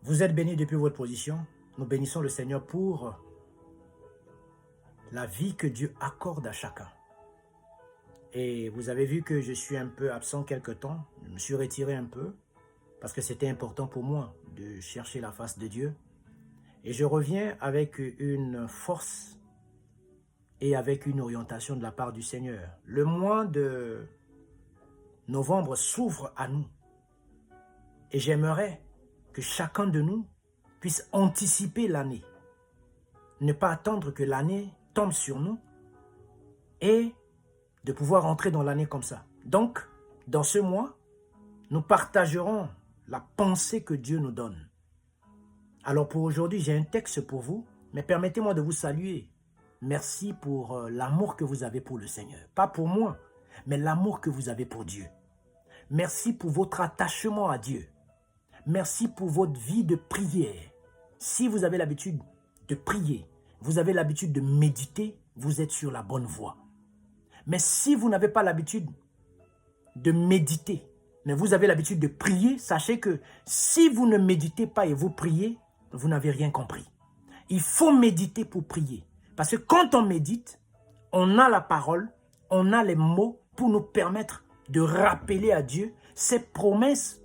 Vous êtes bénis depuis votre position. Nous bénissons le Seigneur pour la vie que Dieu accorde à chacun. Et vous avez vu que je suis un peu absent quelque temps. Je me suis retiré un peu parce que c'était important pour moi de chercher la face de Dieu. Et je reviens avec une force et avec une orientation de la part du Seigneur. Le mois de novembre s'ouvre à nous. Et j'aimerais que chacun de nous puisse anticiper l'année. Ne pas attendre que l'année tombe sur nous et de pouvoir entrer dans l'année comme ça. Donc, dans ce mois, nous partagerons la pensée que Dieu nous donne. Alors pour aujourd'hui, j'ai un texte pour vous, mais permettez-moi de vous saluer. Merci pour l'amour que vous avez pour le Seigneur. Pas pour moi, mais l'amour que vous avez pour Dieu. Merci pour votre attachement à Dieu. Merci pour votre vie de prière. Si vous avez l'habitude de prier, vous avez l'habitude de méditer, vous êtes sur la bonne voie. Mais si vous n'avez pas l'habitude de méditer, mais vous avez l'habitude de prier, sachez que si vous ne méditez pas et vous priez, vous n'avez rien compris. Il faut méditer pour prier. Parce que quand on médite, on a la parole, on a les mots pour nous permettre de rappeler à Dieu ses promesses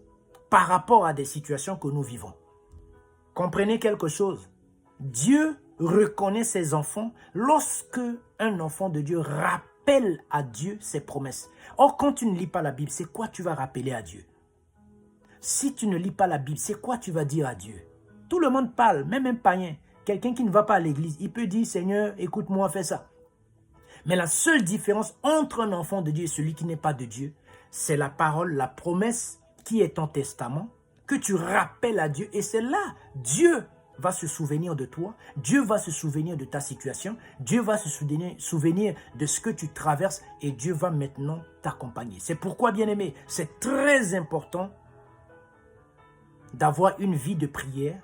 par rapport à des situations que nous vivons. Comprenez quelque chose. Dieu reconnaît ses enfants lorsque un enfant de Dieu rappelle à Dieu ses promesses. Or, quand tu ne lis pas la Bible, c'est quoi tu vas rappeler à Dieu? Si tu ne lis pas la Bible, c'est quoi tu vas dire à Dieu? Tout le monde parle, même un païen. Quelqu'un qui ne va pas à l'église, il peut dire, Seigneur, écoute-moi, fais ça. Mais la seule différence entre un enfant de Dieu et celui qui n'est pas de Dieu, c'est la parole, la promesse qui est ton testament, que tu rappelles à Dieu. Et c'est là, Dieu va se souvenir de toi, Dieu va se souvenir de ta situation, Dieu va se souvenir de ce que tu traverses et Dieu va maintenant t'accompagner. C'est pourquoi, bien-aimé, c'est très important d'avoir une vie de prière,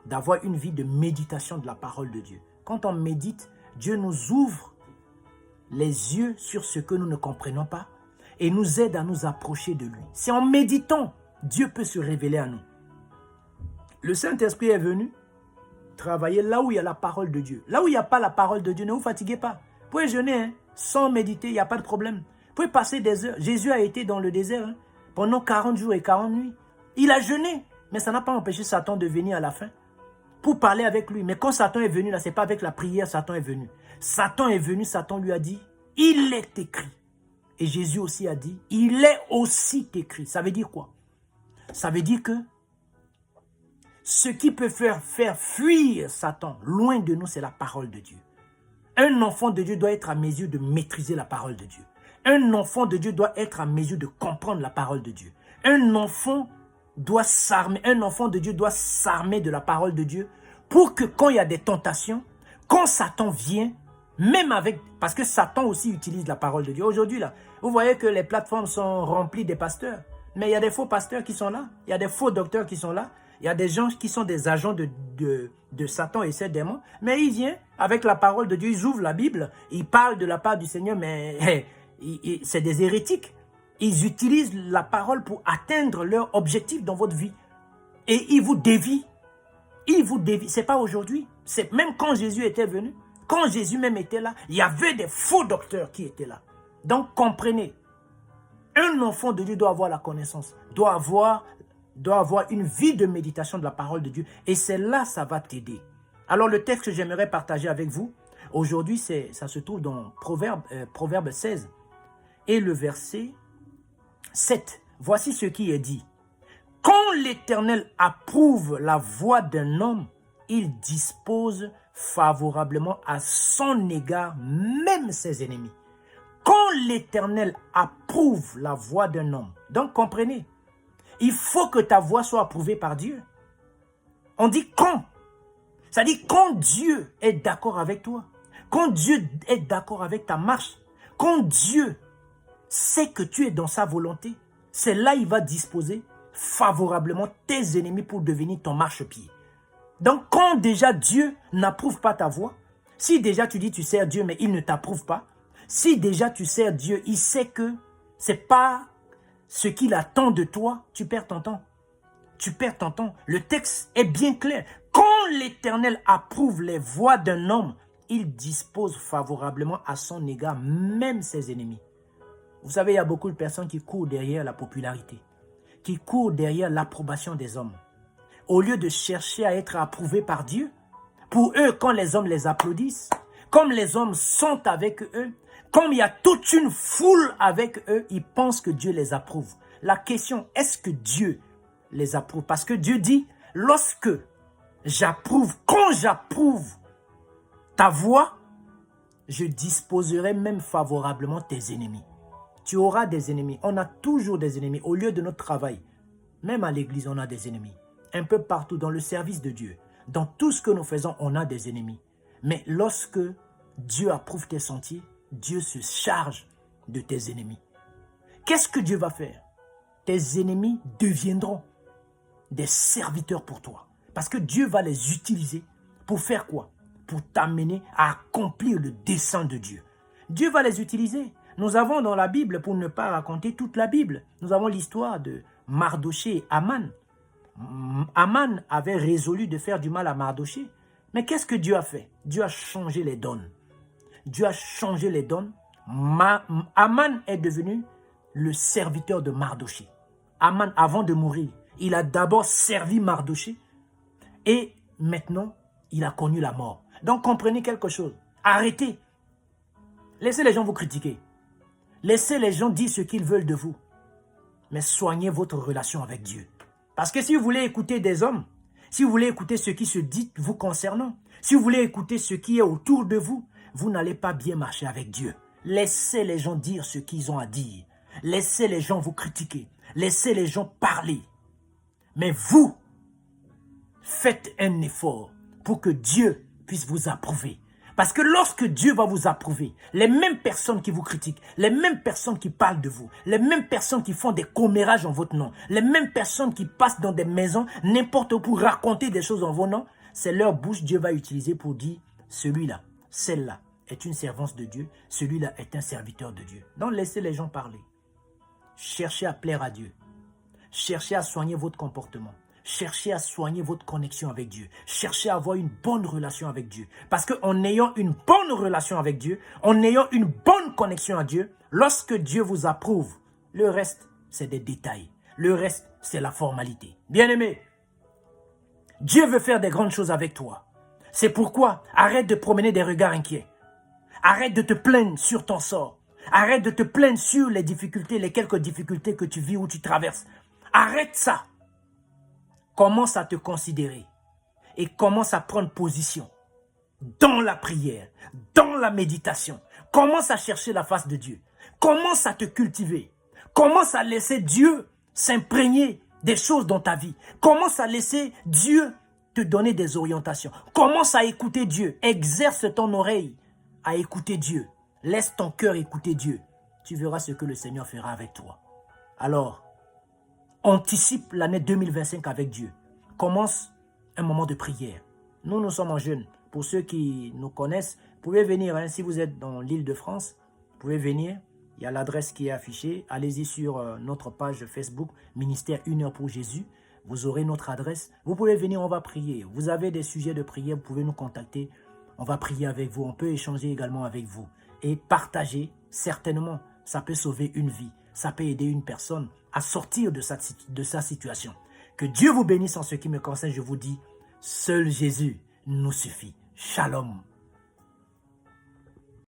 d'avoir une vie de méditation de la parole de Dieu. Quand on médite, Dieu nous ouvre les yeux sur ce que nous ne comprenons pas et nous aide à nous approcher de lui. C'est en méditant, Dieu peut se révéler à nous. Le Saint-Esprit est venu travailler là où il y a la parole de Dieu. Là où il n'y a pas la parole de Dieu, ne vous fatiguez pas. Vous pouvez jeûner sans méditer, il n'y a pas de problème. Vous pouvez passer des heures. Jésus a été dans le désert pendant 40 jours et 40 nuits. Il a jeûné, mais ça n'a pas empêché Satan de venir à la fin pour parler avec lui. Mais quand Satan est venu, là, ce n'est pas avec la prière Satan est venu. Satan est venu, Satan lui a dit, il est écrit. Et Jésus aussi a dit, il est aussi écrit. Ça veut dire quoi? Ça veut dire que ce qui peut faire fuir Satan loin de nous, c'est la parole de Dieu. Un enfant de Dieu doit être à mesure de maîtriser la parole de Dieu. Un enfant de Dieu doit être à mesure de comprendre la parole de Dieu. Un enfant de Dieu doit s'armer de la parole de Dieu pour que quand il y a des tentations, quand Satan vient, même avec, parce que Satan aussi utilise la parole de Dieu. Aujourd'hui, là, vous voyez que les plateformes sont remplies des pasteurs. Mais il y a des faux pasteurs qui sont là. Il y a des faux docteurs qui sont là. Il y a des gens qui sont des agents de Satan et ses démons. Mais ils viennent avec la parole de Dieu. Ils ouvrent la Bible. Ils parlent de la part du Seigneur. Mais c'est des hérétiques. Ils utilisent la parole pour atteindre leur objectif dans votre vie. Et ils vous dévient. Ils vous dévient. Ce n'est pas aujourd'hui. C'est même quand Jésus était venu. Quand Jésus même était là, il y avait des faux docteurs qui étaient là. Donc comprenez, un enfant de Dieu doit avoir la connaissance, doit avoir une vie de méditation de la parole de Dieu. Et c'est là, ça va t'aider. Alors le texte que j'aimerais partager avec vous, aujourd'hui, ça se trouve dans Proverbe 16 et le verset 7. Voici ce qui est dit. Quand l'Éternel approuve la voie d'un homme, il dispose favorablement à son égard, même ses ennemis. Quand l'Éternel approuve la voie d'un homme, donc comprenez, il faut que ta voie soit approuvée par Dieu. On dit quand. Ça dit quand Dieu est d'accord avec toi, quand Dieu est d'accord avec ta marche, quand Dieu sait que tu es dans sa volonté, c'est là il va disposer favorablement tes ennemis pour devenir ton marchepied. Donc quand déjà Dieu n'approuve pas ta voie, si déjà tu dis tu sers Dieu mais il ne t'approuve pas, si déjà tu sers Dieu, il sait que ce n'est pas ce qu'il attend de toi, tu perds ton temps. tu perds ton temps. Le texte est bien clair. Quand l'Éternel approuve les voies d'un homme, il dispose favorablement à son égard même ses ennemis. Vous savez, il y a beaucoup de personnes qui courent derrière la popularité, qui courent derrière l'approbation des hommes. Au lieu de chercher à être approuvés par Dieu, pour eux, quand les hommes les applaudissent, comme les hommes sont avec eux, comme il y a toute une foule avec eux, ils pensent que Dieu les approuve. La question, est-ce que Dieu les approuve? Parce que Dieu dit, lorsque j'approuve, quand j'approuve ta voix, je disposerai même favorablement tes ennemis. Tu auras des ennemis. On a toujours des ennemis. Au lieu de notre travail, même à l'église, on a des ennemis. Un peu partout dans le service de Dieu. Dans tout ce que nous faisons, on a des ennemis. Mais lorsque Dieu approuve tes sentiers, Dieu se charge de tes ennemis. Qu'est-ce que Dieu va faire? Tes ennemis deviendront des serviteurs pour toi. Parce que Dieu va les utiliser pour faire quoi? Pour t'amener à accomplir le dessein de Dieu. Dieu va les utiliser. Nous avons dans la Bible, pour ne pas raconter toute la Bible, nous avons l'histoire de Mardoché et Aman. Aman avait résolu de faire du mal à Mardoché. Mais qu'est-ce que Dieu a fait? Dieu a changé les donnes. Dieu a changé les donnes. Aman est devenu le serviteur de Mardoché. Aman, avant de mourir, il a d'abord servi Mardoché et maintenant, il a connu la mort. Donc, comprenez quelque chose. Arrêtez. Laissez les gens vous critiquer. Laissez les gens dire ce qu'ils veulent de vous. Mais soignez votre relation avec Dieu. Parce que si vous voulez écouter des hommes, si vous voulez écouter ce qui se dit vous concernant, si vous voulez écouter ce qui est autour de vous, vous n'allez pas bien marcher avec Dieu. Laissez les gens dire ce qu'ils ont à dire. Laissez les gens vous critiquer. Laissez les gens parler. Mais vous, faites un effort pour que Dieu puisse vous approuver. Parce que lorsque Dieu va vous approuver, les mêmes personnes qui vous critiquent, les mêmes personnes qui parlent de vous, les mêmes personnes qui font des commérages en votre nom, les mêmes personnes qui passent dans des maisons, n'importe où pour raconter des choses en vos noms, c'est leur bouche Dieu va utiliser pour dire, celui-là, celle-là est une servante de Dieu, celui-là est un serviteur de Dieu. Donc laissez les gens parler. Cherchez à plaire à Dieu. Cherchez à soigner votre comportement. Cherchez à soigner votre connexion avec Dieu. Cherchez à avoir une bonne relation avec Dieu. Parce qu'en ayant une bonne relation avec Dieu, en ayant une bonne connexion à Dieu, lorsque Dieu vous approuve, le reste, c'est des détails. Le reste, c'est la formalité. Bien-aimé, Dieu veut faire des grandes choses avec toi. C'est pourquoi arrête de promener des regards inquiets. Arrête de te plaindre sur ton sort. Arrête de te plaindre sur les difficultés, les quelques difficultés que tu vis ou tu traverses. Arrête ça. Commence à te considérer et commence à prendre position dans la prière, dans la méditation. Commence à chercher la face de Dieu. Commence à te cultiver. Commence à laisser Dieu s'imprégner des choses dans ta vie. Commence à laisser Dieu te donner des orientations. Commence à écouter Dieu. Exerce ton oreille à écouter Dieu. Laisse ton cœur écouter Dieu. Tu verras ce que le Seigneur fera avec toi. Alors, anticipe l'année 2025 avec Dieu. Commence un moment de prière. Nous sommes en jeûne. Pour ceux qui nous connaissent, vous pouvez venir. Si vous êtes dans l'île de France, vous pouvez venir. Il y a l'adresse qui est affichée. Allez-y sur notre page Facebook, Ministère 1 heure pour Jésus. Vous aurez notre adresse. Vous pouvez venir, on va prier. Vous avez des sujets de prière, vous pouvez nous contacter. On va prier avec vous. On peut échanger également avec vous. Et partager, certainement, ça peut sauver une vie. Ça peut aider une personne à sortir de sa situation. Que Dieu vous bénisse en ce qui me concerne. Je vous dis, seul Jésus nous suffit. Shalom.